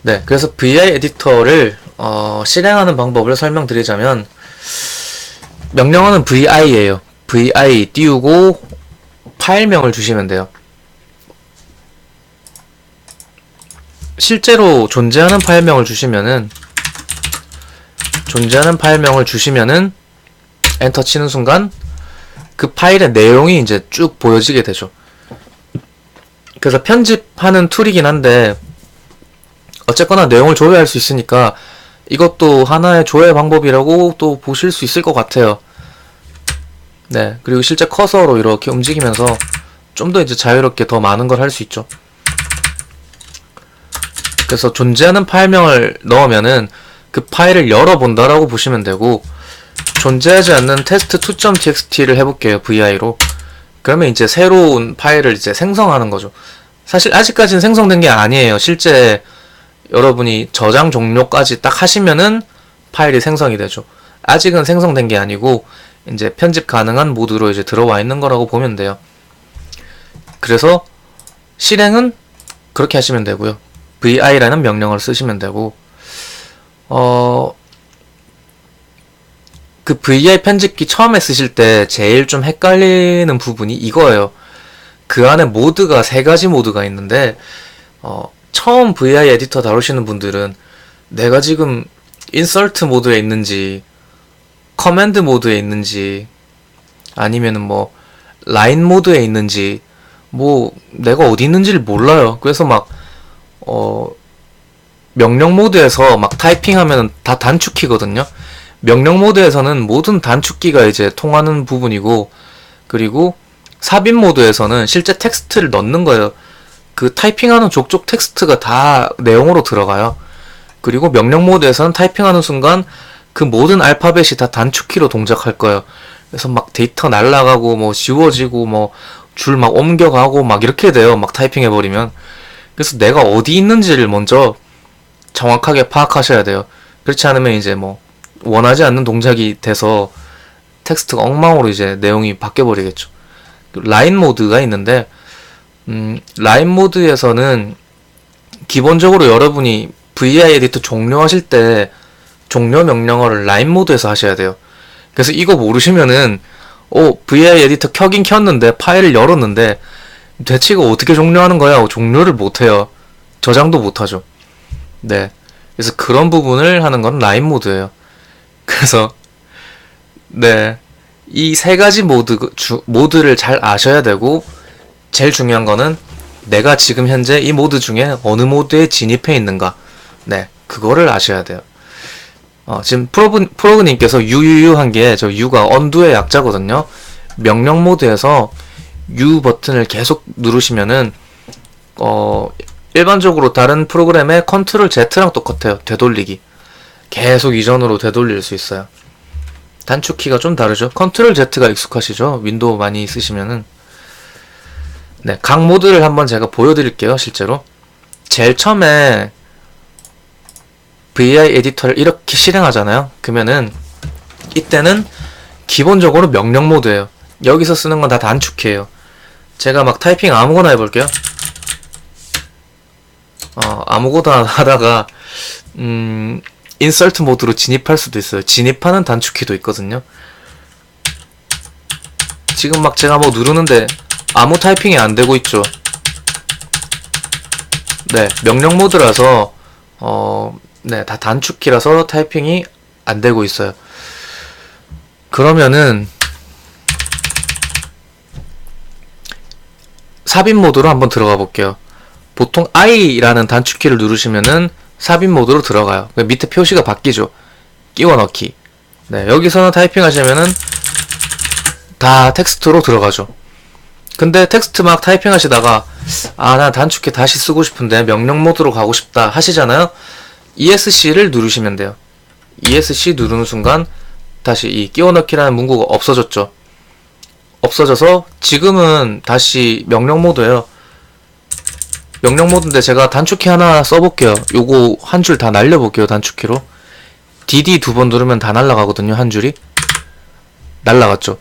네, 그래서 VI 에디터를 실행하는 방법을 설명드리자면 명령어는 VI예요. VI 띄우고 파일명을 주시면 돼요. 실제로 존재하는 파일명을 주시면은 엔터 치는 순간 그 파일의 내용이 이제 쭉 보여지게 되죠. 그래서 편집하는 툴이긴 한데 어쨌거나 내용을 조회할 수 있으니까 이것도 하나의 조회 방법이라고 또 보실 수 있을 것 같아요. 네, 그리고 실제 커서로 이렇게 움직이면서 좀 더 이제 자유롭게 더 많은 걸 할 수 있죠. 그래서 존재하는 파일명을 넣으면은 그 파일을 열어본다라고 보시면 되고, 존재하지 않는 test2.txt를 해볼게요. vi로. 그러면 이제 새로운 파일을 이제 생성하는 거죠. 사실 아직까지는 생성된 게 아니에요. 실제 여러분이 저장 종료까지 딱 하시면은 파일이 생성이 되죠. 아직은 생성된 게 아니고 이제 편집 가능한 모드로 이제 들어와 있는 거라고 보면 돼요. 그래서 실행은 그렇게 하시면 되고요. vi라는 명령어를 쓰시면 되고, 그 vi 편집기 처음에 쓰실 때 제일 좀 헷갈리는 부분이 이거예요. 그 안에 모드가 3가지 모드가 있는데, 처음 vi 에디터 다루시는 분들은 내가 지금 인서트 모드에 있는지, 커맨드 모드에 있는지, 아니면은 뭐 라인 모드에 있는지, 뭐 내가 어디 있는지를 몰라요. 그래서 막 명령 모드에서 막 타이핑하면 다 단축키거든요. 명령 모드에서는 모든 단축키가 이제 통하는 부분이고, 그리고 삽입 모드에서는 실제 텍스트를 넣는 거예요. 그 타이핑하는 족족 텍스트가 다 내용으로 들어가요. 그리고 명령 모드에서는 타이핑하는 순간 그 모든 알파벳이 다 단축키로 동작할 거예요. 그래서 막 데이터 날라가고 뭐 지워지고 뭐 줄 막 옮겨가고 막 이렇게 돼요. 막 타이핑해버리면. 그래서 내가 어디 있는지를 먼저 정확하게 파악하셔야 돼요. 그렇지 않으면 이제 뭐 원하지 않는 동작이 돼서 텍스트가 엉망으로 이제 내용이 바뀌어버리겠죠. 라인 모드가 있는데, 라인 모드에서는 기본적으로 여러분이 vi 에디터 종료하실 때 종료 명령어를 라인 모드에서 하셔야 돼요. 그래서 이거 모르시면은 vi 에디터 켜긴 켰는데 파일을 열었는데 대체 이거 어떻게 종료하는 거야? 종료를 못해요. 저장도 못하죠. 네, 그래서 그런 부분을 하는 건 라인 모드예요. 그래서 네, 이 3가지 모드를 잘 아셔야 되고, 제일 중요한 거는 내가 지금 현재 이 모드 중에 어느 모드에 진입해 있는가, 네, 그거를 아셔야 돼요. 지금 프로그님께서 유유유 한 게, 저 U가 언두의 약자거든요. 명령 모드에서 U 버튼을 계속 누르시면은 일반적으로 다른 프로그램의 컨트롤 Z랑 똑같아요. 되돌리기. 계속 이전으로 되돌릴 수 있어요. 단축키가 좀 다르죠. 컨트롤 Z가 익숙하시죠? 윈도우 많이 쓰시면은. 네, 각 모드를 한번 제가 보여드릴게요. 실제로 제일 처음에 vi 에디터를 이렇게 실행하잖아요. 그러면은 이때는 기본적으로 명령 모드예요. 여기서 쓰는 건 다 단축키예요. 제가 막 타이핑 아무거나 해볼게요. 아무거나 하다가 인서트 모드로 진입할 수도 있어요. 진입하는 단축키도 있거든요. 지금 막 제가 뭐 누르는데 아무 타이핑이 안 되고 있죠. 네, 명령 모드라서 네, 다 단축키라서 타이핑이 안 되고 있어요. 그러면은 삽입 모드로 한번 들어가 볼게요. 보통 I라는 단축키를 누르시면은 삽입 모드로 들어가요. 밑에 표시가 바뀌죠. 끼워 넣기. 네, 여기서는 타이핑 하시면은 다 텍스트로 들어가죠. 근데 텍스트 막 타이핑 하시다가 나 단축키 다시 쓰고 싶은데 명령 모드로 가고 싶다 하시잖아요. ESC를 누르시면 돼요. ESC 누르는 순간 다시 이 끼워 넣기라는 문구가 없어졌죠. 없어져서 지금은 다시 명령 모드예요. 명령 모드인데 제가 단축키 하나 써볼게요. 요거 한 줄 다 날려볼게요. 단축키로 DD 2번 누르면 다 날라가거든요. 한 줄이 날라갔죠.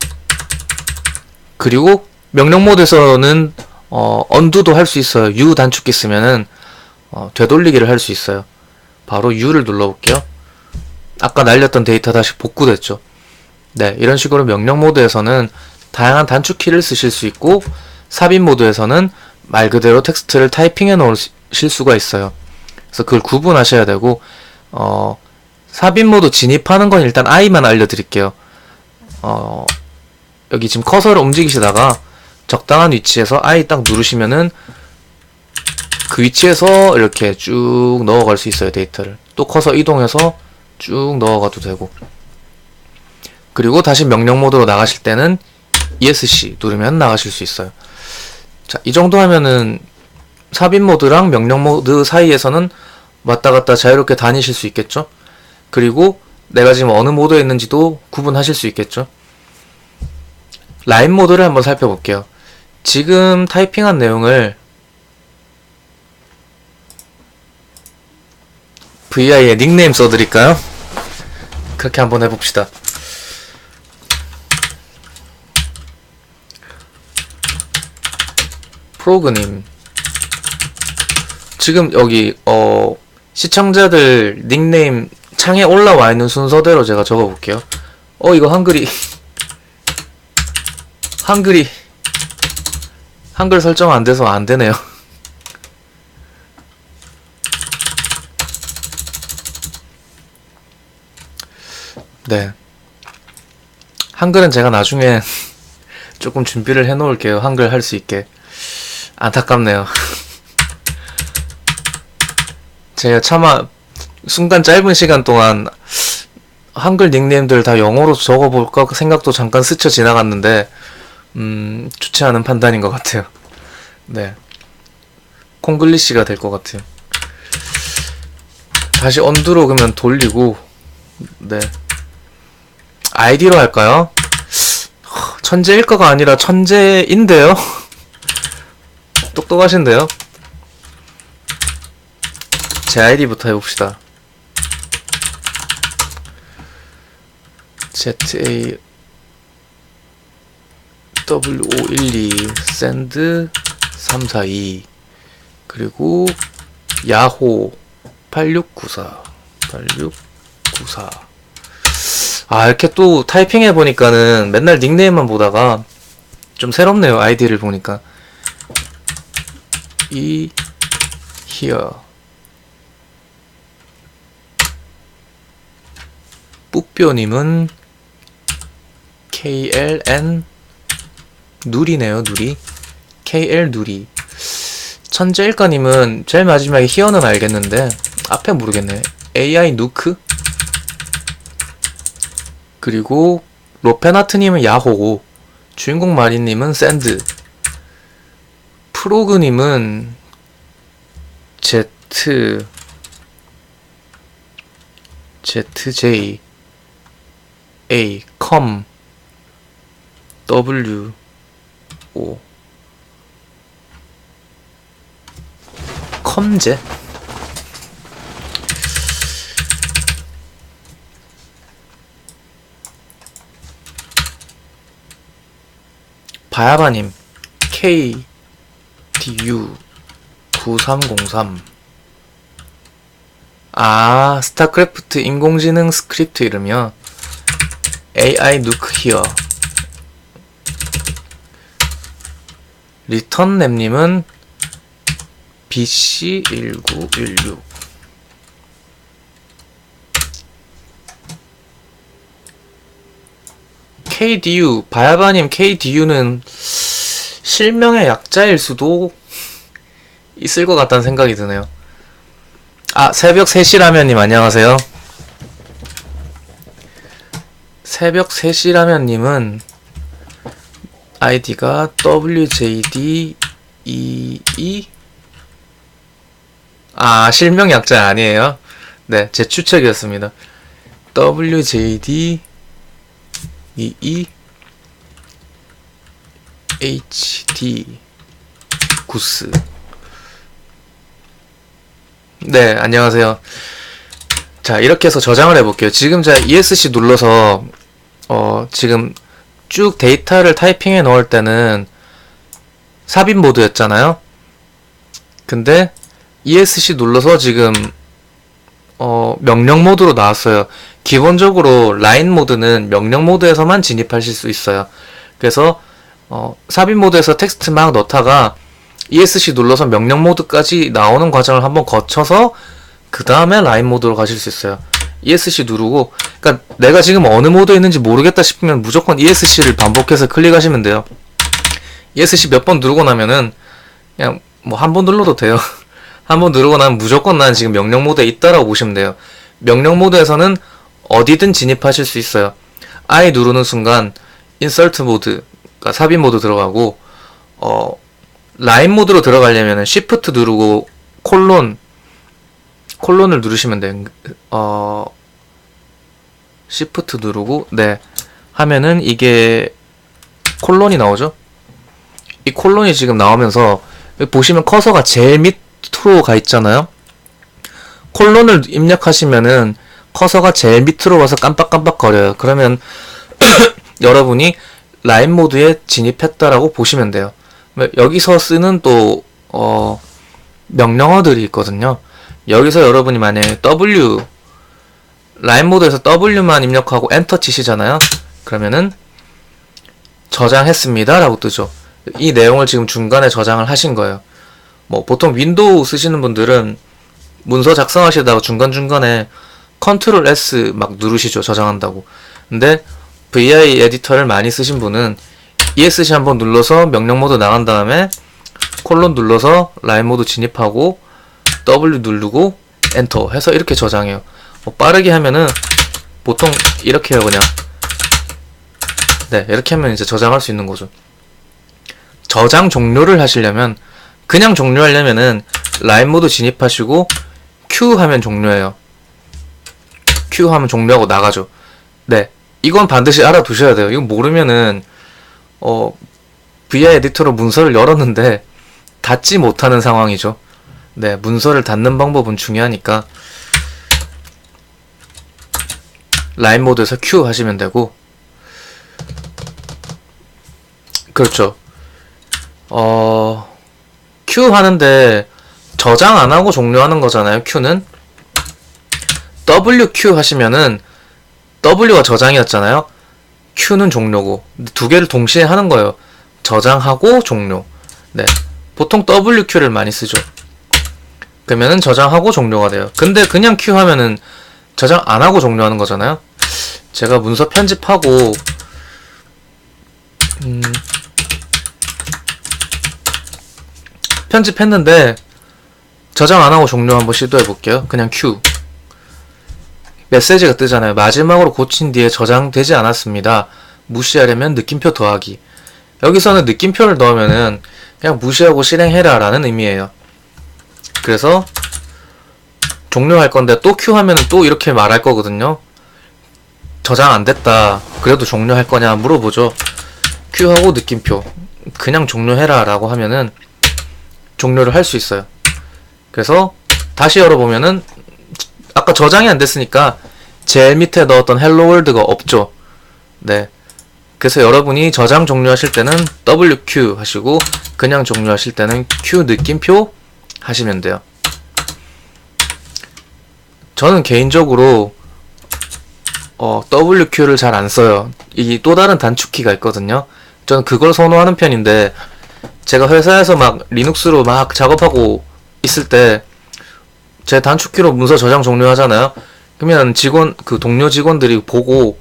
그리고 명령 모드에서는 언두도 할 수 있어요. U 단축키 쓰면은 되돌리기를 할 수 있어요. 바로 U를 눌러볼게요. 아까 날렸던 데이터 다시 복구됐죠. 네, 이런 식으로 명령 모드에서는 다양한 단축키를 쓰실 수 있고, 삽입 모드에서는 말 그대로 텍스트를 타이핑해 놓으실 수가 있어요. 그래서 그걸 구분하셔야 되고, 삽입 모드 진입하는 건 일단 I만 알려드릴게요. 여기 지금 커서를 움직이시다가 적당한 위치에서 I 딱 누르시면은 그 위치에서 이렇게 쭉 넣어갈 수 있어요, 데이터를. 또 커서 이동해서 쭉 넣어가도 되고. 그리고 다시 명령 모드로 나가실 때는 ESC 누르면 나가실 수 있어요. 자, 이 정도 하면은 삽입 모드랑 명령 모드 사이에서는 왔다 갔다 자유롭게 다니실 수 있겠죠? 그리고 내가 지금 어느 모드에 있는지도 구분하실 수 있겠죠? 라인 모드를 한번 살펴볼게요. 지금 타이핑한 내용을 VI에 닉네임 써드릴까요? 그렇게 한번 해봅시다. 프로그님, 지금 여기 시청자들 닉네임 창에 올라와 있는 순서대로 제가 적어볼게요. 이거 한글 설정 안 돼서 안 되네요. 네. 한글은 제가 나중에 조금 준비를 해 놓을게요. 한글 할 수 있게. 안타깝네요. 제가 차마 순간 짧은 시간 동안 한글 닉네임들 다 영어로 적어볼까 생각도 잠깐 스쳐 지나갔는데 좋지 않은 판단인 것 같아요. 네, 콩글리시가 될 것 같아요. 다시 언두로 그러면 돌리고, 네, 아이디로 할까요? 천재일 거가 아니라 천재인데요. 똑똑하신데요. 제 아이디부터 해봅시다. ZAW512 send 342 그리고 야호 8694 이렇게 또 타이핑 해보니까는 맨날 닉네임만 보다가 좀 새롭네요. 아이디를 보니까. here 뿌뼈님은 KLN 누리네요. 누리 KL 누리. 천재일까님은 제일 마지막에 히어는 알겠는데 앞에 모르겠네. AI 누크. 그리고 로페나트님은 야호고, 주인공 마리님은 샌드, 프로그님은 ZJ A 컴 W O 컴제. 바야바님 KDU 9303. 스타크래프트 인공지능 스크립트 이름이요. AI 누크 히어. 리턴랩님은 BC1916. KDU, 바야바님 KDU는 실명의 약자일 수도 있을 것 같다는 생각이 드네요. 새벽 3시라면님 안녕하세요. 새벽 3시라면님은 아이디가 WJD22. 실명 약자 아니에요. 네, 제 추측이었습니다. WJD22 HD 구스. 네, 안녕하세요. 자, 이렇게 해서 저장을 해볼게요. 지금 제가 ESC 눌러서 지금 쭉 데이터를 타이핑해 넣을 때는 삽입 모드였잖아요. 근데 ESC 눌러서 지금 명령 모드로 나왔어요. 기본적으로 라인 모드는 명령 모드에서만 진입하실 수 있어요. 그래서 삽입 모드에서 텍스트 막 넣다가 ESC 눌러서 명령 모드까지 나오는 과정을 한번 거쳐서 그 다음에 라인 모드로 가실 수 있어요. ESC 누르고, 그러니까 내가 지금 어느 모드에 있는지 모르겠다 싶으면 무조건 ESC를 반복해서 클릭하시면 돼요. ESC 몇 번 누르고 나면은 그냥 뭐 한 번 눌러도 돼요. 한 번 누르고 나면 무조건 난 지금 명령 모드에 있다라고 보시면 돼요. 명령 모드에서는 어디든 진입하실 수 있어요. I 누르는 순간 인서트 모드, 그러니까 삽입 모드 들어가고, 라인 모드로 들어가려면 Shift 누르고 콜론을 누르시면 돼요. Shift 누르고 네 하면은 이게 콜론이 나오죠. 이 콜론이 지금 나오면서 여기 보시면 커서가 제일 밑으로 가 있잖아요. 콜론을 입력하시면은 커서가 제일 밑으로 와서 깜빡깜빡 거려요. 그러면 여러분이 라인 모드에 진입했다라고 보시면 돼요. 여기서 쓰는 또 명령어들이 있거든요. 여기서 여러분이 만약에 라인 모드에서 W만 입력하고 엔터 치시잖아요. 그러면은 저장했습니다 라고 뜨죠. 이 내용을 지금 중간에 저장을 하신 거예요. 뭐 보통 윈도우 쓰시는 분들은 문서 작성하시다가 중간중간에 컨트롤 S 막 누르시죠. 저장한다고. 근데 VI 에디터를 많이 쓰신 분은 ESC 한번 눌러서 명령 모드 나간 다음에 콜론 눌러서 라인 모드 진입하고 W 누르고 엔터 해서 이렇게 저장해요. 빠르게 하면은 보통 이렇게 해요. 그냥 네 이렇게 하면 이제 저장할 수 있는 거죠. 저장 종료를 하시려면, 그냥 종료하려면은 라인 모드 진입하시고 Q 하면 종료해요. Q 하면 종료하고 나가죠. 네 이건 반드시 알아두셔야 돼요. 이거 모르면은 VI 에디터로 문서를 열었는데 닫지 못하는 상황이죠. 네, 문서를 닫는 방법은 중요하니까 라인 모드에서 Q 하시면 되고, 그렇죠. Q 하는데 저장 안 하고 종료하는 거잖아요. Q는 WQ 하시면은 W가 저장이었잖아요. Q는 종료고 두 개를 동시에 하는 거예요. 저장하고 종료. 네, 보통 WQ를 많이 쓰죠. 그러면은 저장하고 종료가 돼요. 근데 그냥 Q 하면은 저장 안 하고 종료하는 거잖아요. 제가 문서 편집하고 편집했는데 저장 안 하고 종료 한번 시도해 볼게요. 그냥 Q. 메시지가 뜨잖아요. 마지막으로 고친 뒤에 저장되지 않았습니다. 무시하려면 느낌표 더하기. 여기서는 느낌표를 넣으면은 그냥 무시하고 실행해라 라는 의미예요. 그래서 종료할 건데 또 Q 하면은 또 이렇게 말할 거거든요. 저장 안 됐다. 그래도 종료할 거냐 물어보죠. Q 하고 느낌표. 그냥 종료해라 라고 하면은 종료를 할 수 있어요. 그래서 다시 열어보면은 아까 저장이 안 됐으니까 제일 밑에 넣었던 헬로 월드가 없죠. 네. 그래서 여러분이 저장 종료하실 때는 WQ 하시고 그냥 종료하실 때는 Q 느낌표 하시면 돼요. 저는 개인적으로 WQ를 잘 안 써요. 이 또 다른 단축키가 있거든요. 저는 그걸 선호하는 편인데 제가 회사에서 막 리눅스로 막 작업하고 있을 때 제 단축키로 문서 저장 종료하잖아요. 그러면 동료 직원들이 보고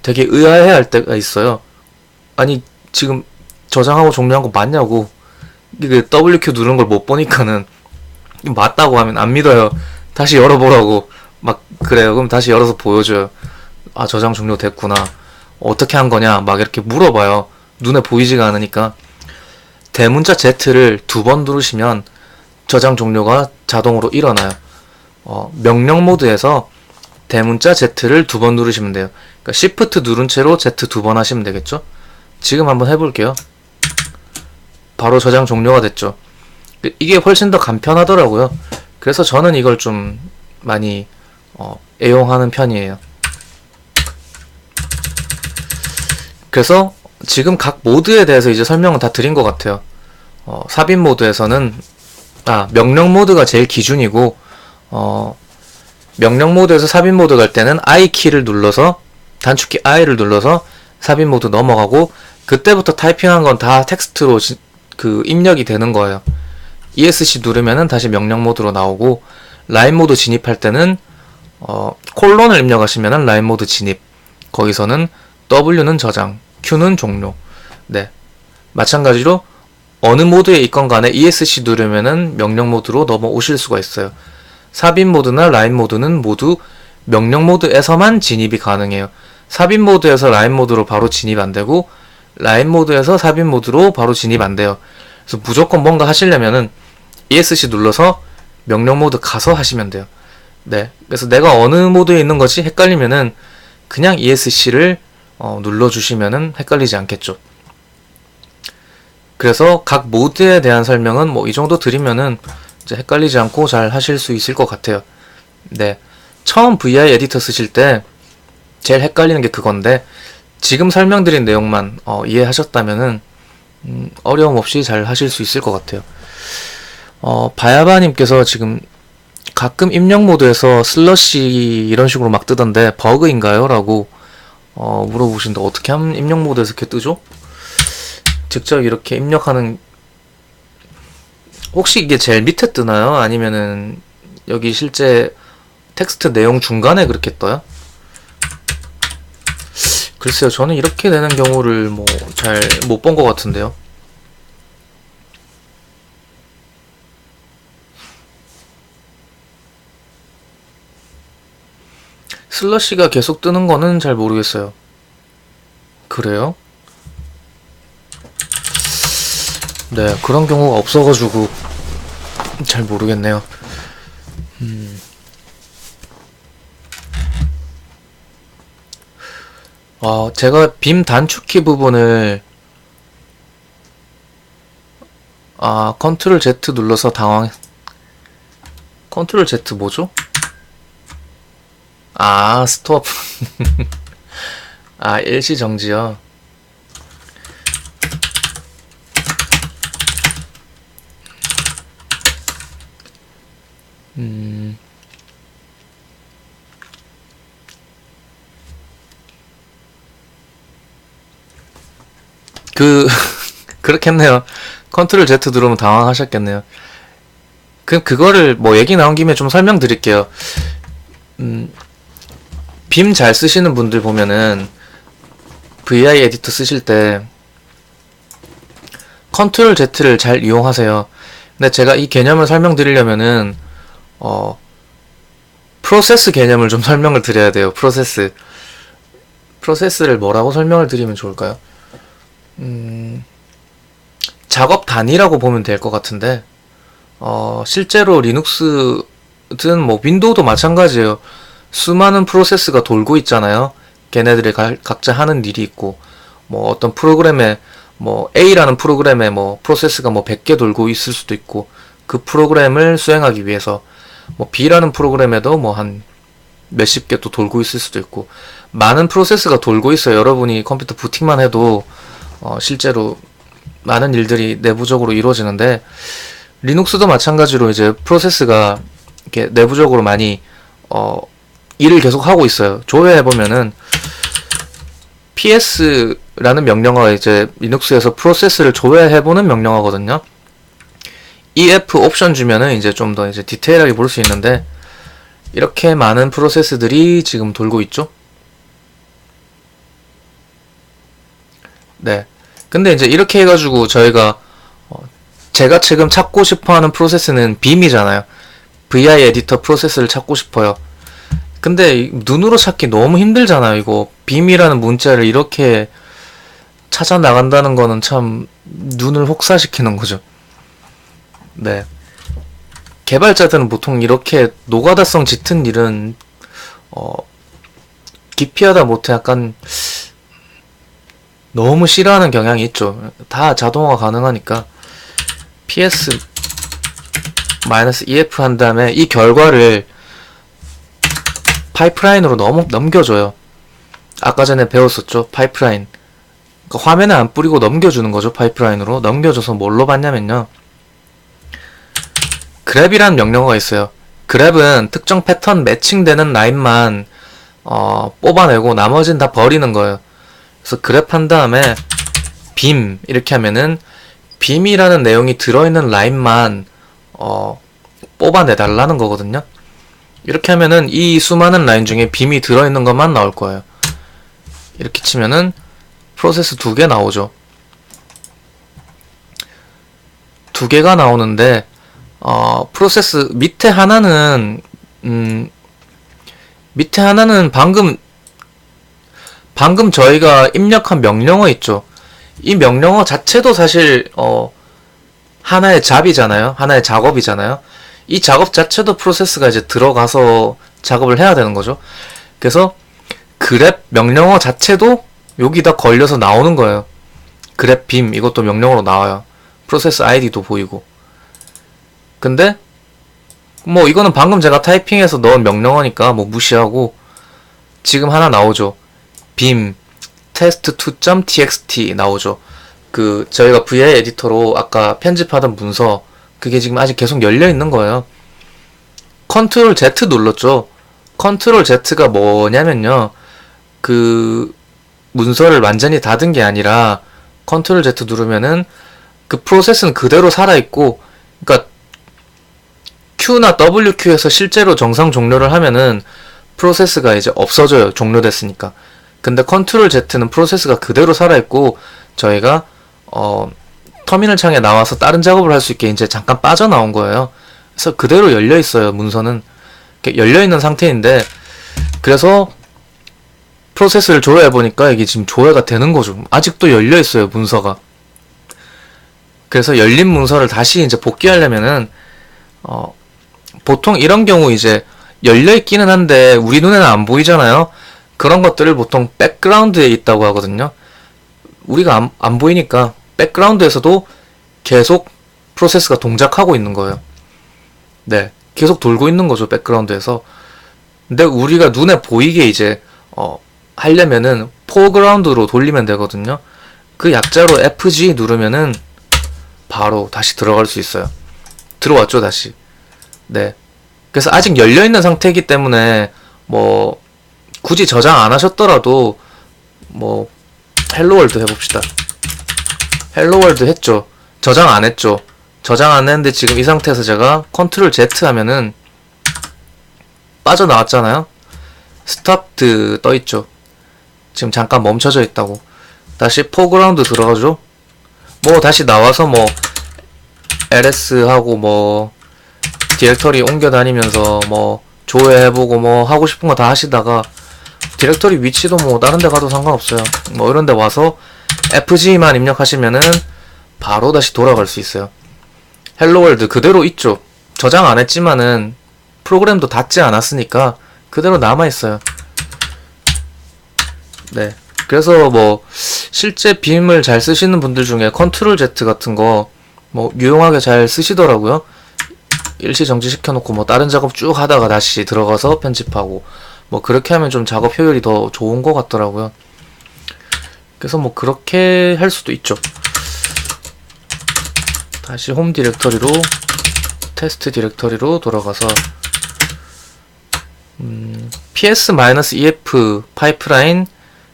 되게 의아해할 때가 있어요. 아니 지금 저장하고 종료한 거 맞냐고. 이게 WQ 누른 걸 못 보니까는 맞다고 하면 안 믿어요. 다시 열어보라고 막 그래요. 그럼 다시 열어서 보여줘요. 아 저장 종료 됐구나. 어떻게 한 거냐 막 이렇게 물어봐요. 눈에 보이지가 않으니까. 대문자 Z를 2번 누르시면 저장 종료가 자동으로 일어나요. 명령 모드에서 대문자 Z를 2번 누르시면 돼요. 그러니까 Shift 누른 채로 Z 2번 하시면 되겠죠. 지금 한번 해볼게요. 바로 저장 종료가 됐죠. 이게 훨씬 더 간편하더라고요. 그래서 저는 이걸 좀 많이 애용하는 편이에요. 그래서 지금 각 모드에 대해서 이제 설명은 다 드린 것 같아요. 삽입 모드에서는 명령 모드가 제일 기준이고 명령 모드에서 삽입 모드 갈 때는 I 키를 눌러서 단축키 I를 눌러서 삽입 모드 넘어가고 그때부터 타이핑한 건 다 텍스트로 입력이 되는 거예요. ESC 누르면은 다시 명령 모드로 나오고 라인 모드 진입할 때는 콜론을 입력하시면은 라인 모드 진입. 거기서는 W는 저장, Q는 종료. 네. 마찬가지로 어느 모드에 있건 간에 ESC 누르면은 명령 모드로 넘어오실 수가 있어요. 삽입 모드나 라인 모드는 모두 명령 모드에서만 진입이 가능해요. 삽입 모드에서 라인 모드로 바로 진입 안 되고 라인 모드에서 삽입 모드로 바로 진입 안 돼요. 그래서 무조건 뭔가 하시려면은 ESC 눌러서 명령 모드 가서 하시면 돼요. 네. 그래서 내가 어느 모드에 있는 거지 헷갈리면은 그냥 ESC를 눌러주시면은 헷갈리지 않겠죠. 그래서 각 모드에 대한 설명은 뭐 이 정도 드리면은 이제 헷갈리지 않고 잘 하실 수 있을 것 같아요. 네. 처음 VI 에디터 쓰실 때 제일 헷갈리는 게 그건데 지금 설명드린 내용만 이해하셨다면은 어려움 없이 잘 하실 수 있을 것 같아요. 바야바님께서 지금 가끔 입력 모드에서 슬러시 이런 식으로 막 뜨던데 버그인가요? 라고 물어보시는데 어떻게 하면 입력 모드에서 이렇게 뜨죠? 직접 이렇게 입력하는 혹시 이게 제일 밑에 뜨나요? 아니면은 여기 실제 텍스트 내용 중간에 그렇게 떠요? 글쎄요, 저는 이렇게 되는 경우를 뭐 잘 못 본 것 같은데요. 슬러시가 계속 뜨는 거는 잘 모르겠어요. 그래요? 네, 그런 경우가 없어가지고 잘 모르겠네요. 제가 빔 단축키 부분을 컨트롤 Z 눌러서 컨트롤 Z 뭐죠? 스톱. 일시 정지요. 그렇겠네요. 컨트롤 Z 누르면 당황하셨겠네요. 그거를 뭐 얘기 나온 김에 좀 설명드릴게요. 빔 잘 쓰시는 분들 보면은 VI 에디터 쓰실 때 컨트롤 Z를 잘 이용하세요. 근데 제가 이 개념을 설명드리려면은 프로세스 개념을 좀 설명을 드려야 돼요. 프로세스를 뭐라고 설명을 드리면 좋을까요? 작업 단위라고 보면 될 것 같은데 실제로 리눅스든 뭐 윈도우도 마찬가지예요. 수많은 프로세스가 돌고 있잖아요. 걔네들이 각자 하는 일이 있고 뭐 어떤 프로그램에 뭐 A라는 프로그램에 뭐 프로세스가 뭐 100개 돌고 있을 수도 있고 그 프로그램을 수행하기 위해서 뭐 B라는 프로그램에도 뭐 한 몇십 개 또 돌고 있을 수도 있고 많은 프로세스가 돌고 있어요. 여러분이 컴퓨터 부팅만 해도 실제로 많은 일들이 내부적으로 이루어지는데 리눅스도 마찬가지로 이제 프로세스가 이렇게 내부적으로 많이 일을 계속 하고 있어요. 조회해보면은 ps라는 명령어가 이제 리눅스에서 프로세스를 조회해보는 명령어거든요. ef 옵션 주면은 이제 좀 더 이제 디테일하게 볼 수 있는데 이렇게 많은 프로세스들이 지금 돌고 있죠. 네. 근데 이제 이렇게 해가지고 저희가 제가 지금 찾고 싶어하는 프로세스는 빔이잖아요. VI 에디터 프로세스를 찾고 싶어요. 근데 눈으로 찾기 너무 힘들잖아요. 이거 빔이라는 문자를 이렇게 찾아 나간다는 거는 참 눈을 혹사시키는 거죠. 네. 개발자들은 보통 이렇게 노가다성 짙은 일은 기피하다 못해 약간 너무 싫어하는 경향이 있죠. 다 자동화 가능하니까 ps-ef 한 다음에 이 결과를 파이프라인으로 넘겨줘요. 아까 전에 배웠었죠. 파이프라인. 그러니까 화면에 안 뿌리고 넘겨주는 거죠. 파이프라인으로. 넘겨줘서 뭘로 봤냐면요. grab이라는 명령어가 있어요. 그랩은 특정 패턴 매칭되는 라인만 뽑아내고 나머지는 다 버리는 거예요. 그래서 그랩 한 다음에 빔 이렇게 하면은 빔이라는 내용이 들어있는 라인만 뽑아내달라는 거거든요. 이렇게 하면은 이 수많은 라인 중에 빔이 들어있는 것만 나올 거예요. 이렇게 치면은 프로세스 2개 나오죠. 2개가 나오는데 프로세스 밑에 하나는 방금 저희가 입력한 명령어 있죠. 이 명령어 자체도 사실 하나의 잡이잖아요. 하나의 작업이잖아요. 이 작업 자체도 프로세스가 이제 들어가서 작업을 해야 되는 거죠. 그래서 그랩 명령어 자체도 여기다 걸려서 나오는 거예요. 그랩 빔 이것도 명령어로 나와요. 프로세스 아이디도 보이고. 근데 뭐 이거는 방금 제가 타이핑해서 넣은 명령어니까 뭐 무시하고 지금 하나 나오죠. 빔 test2.txt 나오죠. 그 저희가 VI 에디터로 아까 편집하던 문서 그게 지금 아직 계속 열려 있는 거예요. 컨트롤 Z 눌렀죠. 컨트롤 Z가 뭐냐면요. 그 문서를 완전히 닫은 게 아니라 컨트롤 Z 누르면은 그 프로세스는 그대로 살아있고, 그러니까 Q나 WQ에서 실제로 정상 종료를 하면은 프로세스가 이제 없어져요. 종료됐으니까. 근데 컨트롤 Z는 프로세스가 그대로 살아있고 저희가 터미널 창에 나와서 다른 작업을 할 수 있게 이제 잠깐 빠져나온 거예요. 그래서 그대로 열려있어요. 문서는 열려있는 상태인데, 그래서 프로세스를 조회해보니까 이게 지금 조회가 되는 거죠. 아직도 열려있어요. 문서가. 그래서 열린 문서를 다시 이제 복귀하려면은 보통 이런 경우 이제 열려있기는 한데 우리 눈에는 안 보이잖아요. 그런 것들을 보통 백그라운드에 있다고 하거든요. 우리가 안 보이니까 백그라운드에서도 계속 프로세스가 동작하고 있는 거예요. 네, 계속 돌고 있는 거죠. 백그라운드에서. 근데 우리가 눈에 보이게 이제 하려면은 포그라운드로 돌리면 되거든요. 그 약자로 FG 누르면은 바로 다시 들어갈 수 있어요. 들어왔죠, 다시. 네. 그래서 아직 열려있는 상태이기 때문에 뭐 굳이 저장 안 하셨더라도 뭐 헬로월드 해봅시다. 헬로월드 했죠. 저장 안 했죠. 저장 안 했는데 지금 이 상태에서 제가 컨트롤 Z 하면은 빠져나왔잖아요. 스탑드 떠있죠. 지금 잠깐 멈춰져 있다고. 다시 포그라운드 들어가죠. 뭐 다시 나와서 뭐 ls 하고 뭐 디렉터리 옮겨 다니면서 뭐 조회해보고 뭐 하고 싶은 거 다 하시다가 디렉터리 위치도 뭐 다른 데 가도 상관없어요. 뭐 이런 데 와서 fg만 입력하시면은 바로 다시 돌아갈 수 있어요. 헬로월드 그대로 있죠. 저장 안 했지만은 프로그램도 닫지 않았으니까 그대로 남아있어요. 네. 그래서 뭐 실제 빔을 잘 쓰시는 분들 중에 컨트롤 Z 같은 거 뭐 유용하게 잘 쓰시더라고요. 일시 정지 시켜놓고 뭐 다른 작업 쭉 하다가 다시 들어가서 편집하고 뭐 그렇게 하면 좀 작업 효율이 더 좋은 것 같더라고요. 그래서 뭐 그렇게 할 수도 있죠. 다시 홈 디렉터리로 테스트 디렉터리로 돌아가서 ps-ef 파이프라인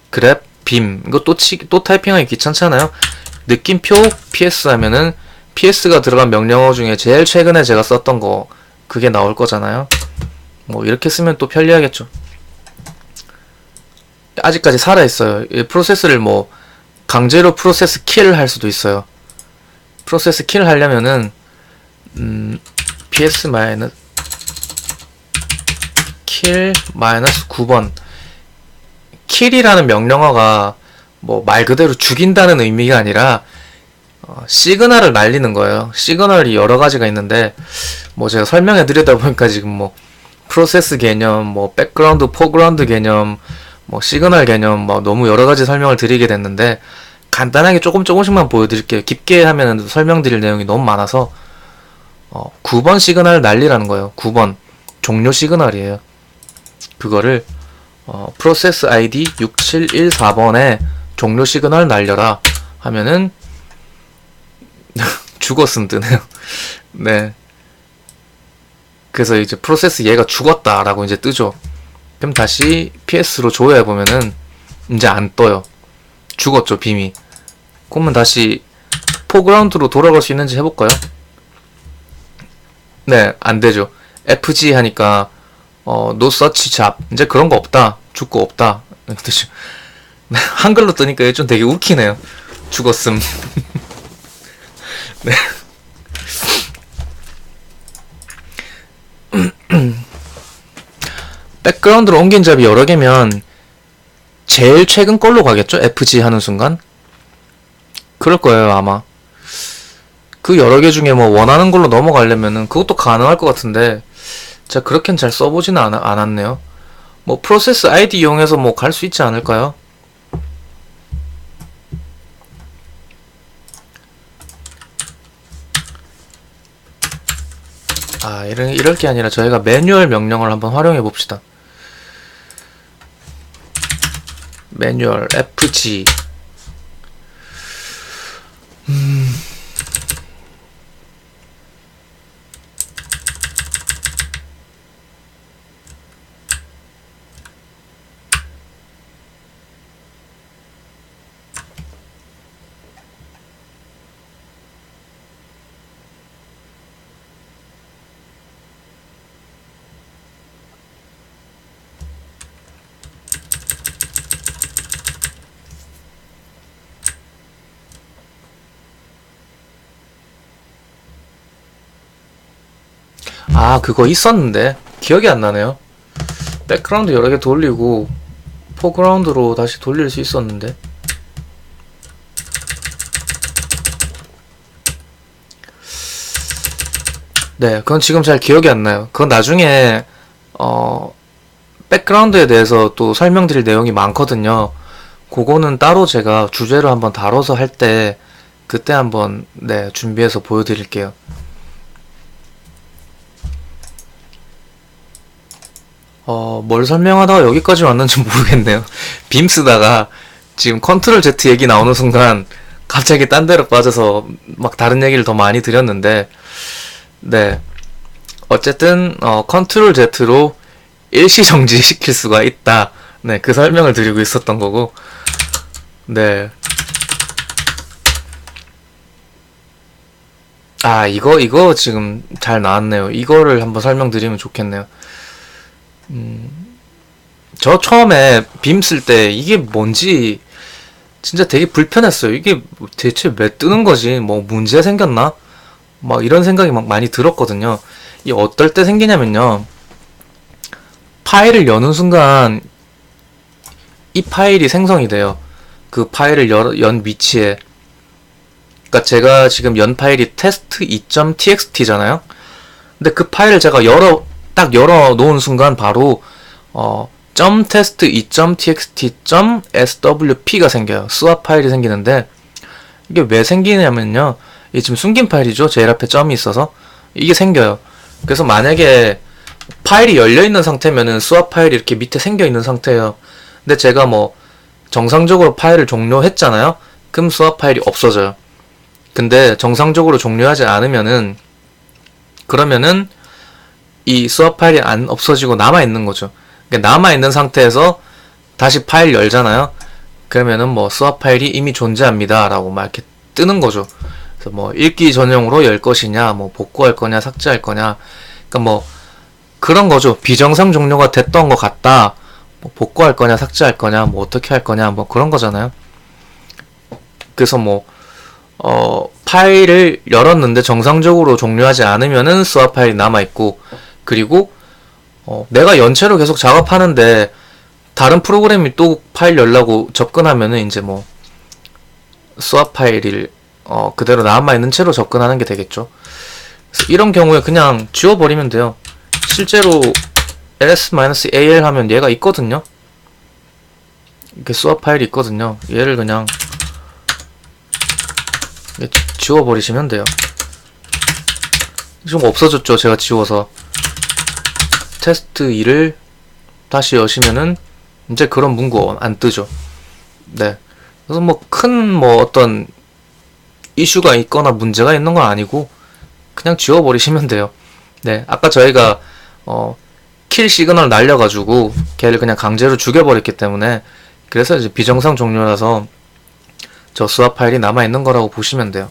그랩 빔 이거 또 타이핑하기 귀찮잖아요. 느낌표 ps 하면은 PS가 들어간 명령어 중에 제일 최근에 제가 썼던 거 그게 나올 거잖아요. 뭐 이렇게 쓰면 또 편리하겠죠. 아직까지 살아있어요. 이 프로세스를 뭐 강제로 프로세스 킬 할 수도 있어요. 프로세스 킬 하려면은 ps 킬 -9번 킬이라는 명령어가 뭐 말 그대로 죽인다는 의미가 아니라 시그널을 날리는 거예요. 시그널이 여러 가지가 있는데 뭐 제가 설명해 드리다 보니까 지금 뭐 프로세스 개념, 뭐 백그라운드, 포그라운드 개념, 뭐 시그널 개념, 뭐 너무 여러 가지 설명을 드리게 됐는데 간단하게 조금씩만 보여드릴게요. 깊게 하면은 설명드릴 내용이 너무 많아서 9번 시그널 날리라는 거예요. 9번 종료 시그널이에요. 그거를 프로세스 아이디 6714번에 종료 시그널 날려라 하면은 죽었음 뜨네요. 네. 그래서 이제 프로세스 얘가 죽었다라고 이제 뜨죠. 그럼 다시 PS로 조회해보면은 이제 안 떠요. 죽었죠, 빔이. 그러면 다시 포그라운드로 돌아갈 수 있는지 해볼까요? 네, 안 되죠. FG 하니까 no search job. 이제 그런 거 없다. 죽고 없다. 뜻이. 한글로 뜨니까 좀 되게 웃기네요. 죽었음. 네. 백그라운드로 옮긴 잡이 여러 개면 제일 최근 걸로 가겠죠? FG 하는 순간? 그럴 거예요, 아마. 그 여러 개 중에 뭐 원하는 걸로 넘어가려면은 그것도 가능할 것 같은데, 제가 그렇게는 잘 써보지는 않았네요. 뭐 프로세스 아이디 이용해서 뭐 갈 수 있지 않을까요? 아, 이럴 게 아니라 저희가 매뉴얼 명령을 한번 활용해 봅시다. 매뉴얼 FG. 아, 그거 있었는데 기억이 안 나네요. 백그라운드 여러 개 돌리고 포그라운드로 다시 돌릴 수 있었는데. 네, 그건 지금 잘 기억이 안 나요. 그건 나중에 백그라운드에 대해서 또 설명드릴 내용이 많거든요. 그거는 따로 제가 주제로 한번 다뤄서 할 때 그때 한번 네, 준비해서 보여드릴게요. 뭘 설명하다가 여기까지 왔는지 모르겠네요. 빔 쓰다가 지금 컨트롤 Z 얘기 나오는 순간 갑자기 딴 데로 빠져서 막 다른 얘기를 더 많이 드렸는데, 네. 어쨌든 컨트롤 Z로 일시 정지시킬 수가 있다. 네, 그 설명을 드리고 있었던 거고. 네. 아, 이거 지금 잘 나왔네요. 이거를 한번 설명드리면 좋겠네요. 저 처음에 빔 쓸 때 이게 뭔지 진짜 되게 불편했어요. 이게 대체 왜 뜨는 거지? 뭐 문제 생겼나? 막 이런 생각이 막 많이 들었거든요. 이 어떨 때 생기냐면요. 파일을 여는 순간 이 파일이 생성이 돼요. 그 파일을 연 위치에. 그러니까 제가 지금 연 파일이 test2.txt잖아요. 근데 그 파일을 제가 딱 열어 놓은 순간 바로 .test2.txt.swp가 생겨요. 스왑 파일이 생기는데 이게 왜 생기냐면요. 이게 지금 숨긴 파일이죠. 제일 앞에 점이 있어서 이게 생겨요. 그래서 만약에 파일이 열려있는 상태면은 스왑 파일이 이렇게 밑에 생겨있는 상태예요. 근데 제가 뭐 정상적으로 파일을 종료했잖아요. 그럼 스왑 파일이 없어져요. 근데 정상적으로 종료하지 않으면은 그러면은 이 스왑 파일이 안 없어지고 남아있는 거죠. 그러니까 남아있는 상태에서 다시 파일 열잖아요. 그러면은 뭐 스왑 파일이 이미 존재합니다 라고 막 이렇게 뜨는 거죠. 그래서 뭐 읽기 전용으로 열 것이냐, 뭐 복구할 거냐, 삭제할 거냐. 그러니까 뭐 그런 거죠. 비정상 종료가 됐던 것 같다. 뭐 복구할 거냐, 삭제할 거냐, 뭐 어떻게 할 거냐, 뭐 그런 거잖아요. 그래서 뭐 파일을 열었는데 정상적으로 종료하지 않으면은 스왑 파일이 남아있고, 그리고 내가 연체로 계속 작업하는데 다른 프로그램이 또 파일 열라고 접근하면은 이제 뭐 스왑 파일을 그대로 남아있는 채로 접근하는 게 되겠죠. 그래서 이런 경우에 그냥 지워버리면 돼요. 실제로 ls-al 하면 얘가 있거든요. 이렇게 스왑 파일이 있거든요. 얘를 그냥 지워버리시면 돼요. 지금 없어졌죠. 제가 지워서. 테스트 2를 다시 여시면은 이제 그런 문구 안 뜨죠. 네. 그래서 뭐 큰 어떤 이슈가 있거나 문제가 있는 건 아니고 그냥 지워버리시면 돼요. 네, 아까 저희가 킬 시그널 날려가지고 걔를 그냥 강제로 죽여버렸기 때문에 그래서 이제 비정상 종료라서 저 수화 파일이 남아있는 거라고 보시면 돼요.